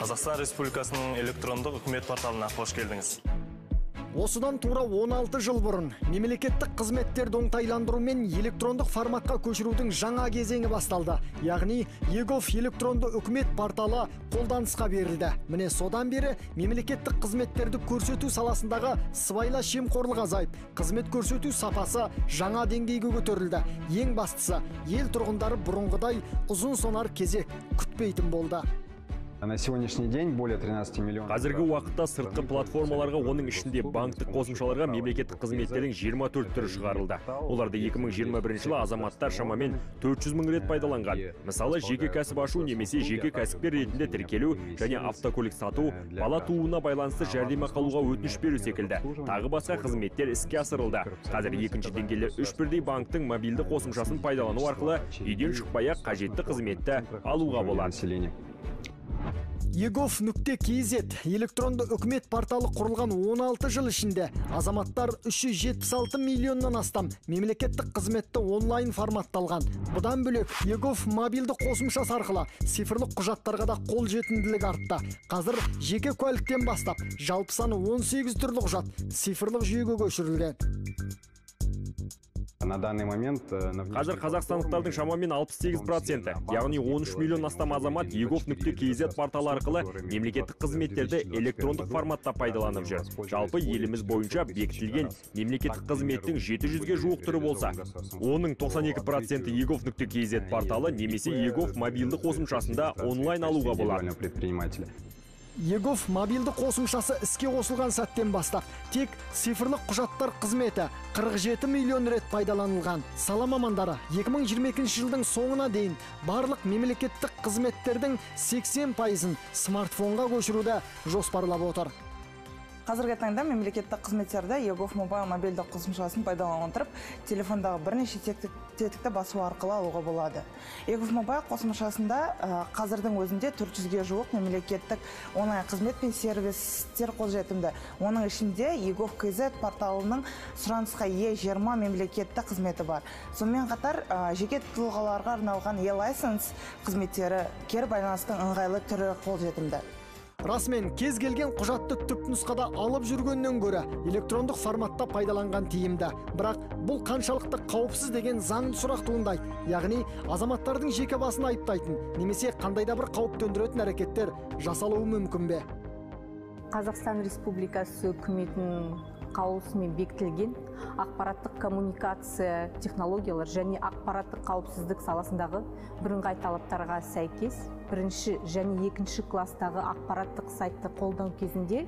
Қазақстан Республикасының электрондық үкімет порталына қош келдіңіз. Осыдан тура 16 жыл бұрын мемлекеттік қызметтерді оңтайландыру мен электрондық форматқа көшірудің жаңа кезеңі басталды. Яғни ЕГОВ электронды үкімет порталы қолданысқа берілді. Міне содан бері мемлекеттік қызметтерді көрсету саласындағы сыбайлас жемқорлық азайып, қызмет көрсету сапасы жаңа деңгейге көтерілді. Ең бастысы, ел тұрғындары бұрынғыдай ұзын сонар кезек күтпейтін болды. На сегодняшний день более 13 миллионов. Қазіргі уақытта сыртқы платформаларға, оның ішінде банктік қосымшаларға мемлекеттік қызметтердің 24 түрі шығарылды. Оларды 2021 жылы азаматтар шамамен 400 мың рет пайдаланған. Мысалы, жеке кәсіп ашу немесе жеке кәсіпкер ретінде тіркелу және автокөлік сату, бала тууына байланысты жәрдемақы алуға өтініш беру секілді. Тағы басқа қызметтер іске асырылды. Қазір екінші деңгейлі 3 бірдей банктың мобильді қосымшасын пайдалану арқылы үйден шықпай-ақ қажетті қызметті алуға болады. ЕГОВ.кз электронды үкімет порталы құрылған 16 жыл ішінде азаматтар 376 миллионнан астам мемлекеттік қызметті онлайн форматталған. Бұдан бөлек ЕГОВ мобильді қосымшасы арқылы цифрлық құжаттарға да қол жетімділік артты. Қазір жеке куәліктен бастап жалпы саны 18 түрлі құжат цифрлық жүйеге көшірілген. На данный момент Қазір қазақстандықтардың шамамен 68%, яғни 13 миллион астам азамат егов.kz порталы арқылы мемлекеттік қызметтерді электрондық форматта пайдаланып жүр. Жалпы еліміз бойынша бекітілген мемлекеттік қызметтің 700-ге жуық түрі болса, оның 92% егов.kz порталы немесе егов мобильді қосымшасында онлайн алуға болады. ЕГОВ мобильді қосымшасы іске қосылған сәттен бастап, тек цифрлық құжаттар қызметі 47 миллион рет пайдаланылған. Сала мамандары 2022 жылдың соңына дейін барлық мемлекеттік қызметтердің 80%-ын смартфонға көшіруді жоспарлап отыр. Қазіргі таңда мемлекеттік қызметтерді ЕГОВ мобильді қосымшасын пайдалана отырып, телефондағы бірнеше тетікті басу арқылы алуға болады. ЕГОВ қосымшасында қазірдің өзінде 400-ге жуық мемлекеттік онлайн қызмет пен сервистер қолжетімді. Оның ішінде ЕГОВ.kz порталының сұранысқа ие 20 мемлекеттік қызметі бар. Сонымен қатар жеке тұлғаларға арналған e-license қызметтері кері байланыстың ыңғайлы түрі қолжетімді. Расымен кез келген құжатты түп нұсқада алып жүргеннен гөрі электрондық форматта пайдаланған тиімді. Бірақ бұл қаншалықты қауіпсіз деген заңды сұрақ туындайды. Яғни азаматтардың жеке басын айыптайтын немесе қандайда бір қауіп төндіретін әрекеттер жасалуы мүмкін бе? Қазақстан Республикасы үкіметінің қаулысымен бекітілген ақпараттық коммуникация технологиялар және ақпараттық қауіпсіздік саласындағы бірыңғай талаптарға сәйкес бірінші және екінші класстағы ақпараттық сайтты қолдану кезінде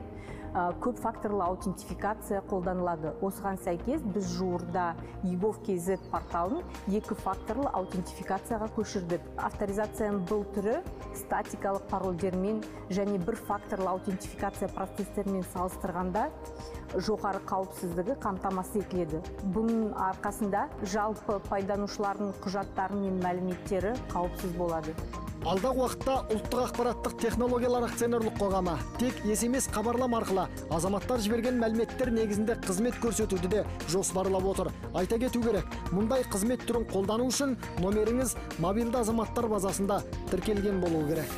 көп факторлы аутентификация қолданылады. Осыған сәйкес біз жуырда егов.kz порталын 2 факторлы аутентификацияға көшірдік. Авторизацияның бұл түрі статикалық парольдермен және 1 факторлы аутентификация процестермен салыстырғанда жоғары қауіпсіздігі қамтамасыз етіледі. Бұның арқасында жалпы пайдаланушылардың құжаттары мен мәліметтері қауіпсіз болады. Алдағы уақытта ұлттық ақпараттық технологиялар акционерлік қоғамы тек SMS хабарлама арқылы азаматтар жіберген мәліметтер негізінде қызмет көрсетуді де жоспарлап отыр. Айта кету керек, мұндай қызмет түрін қолдану үшін номеріңіз мобильді азаматтар базасында тіркелген болуы керек.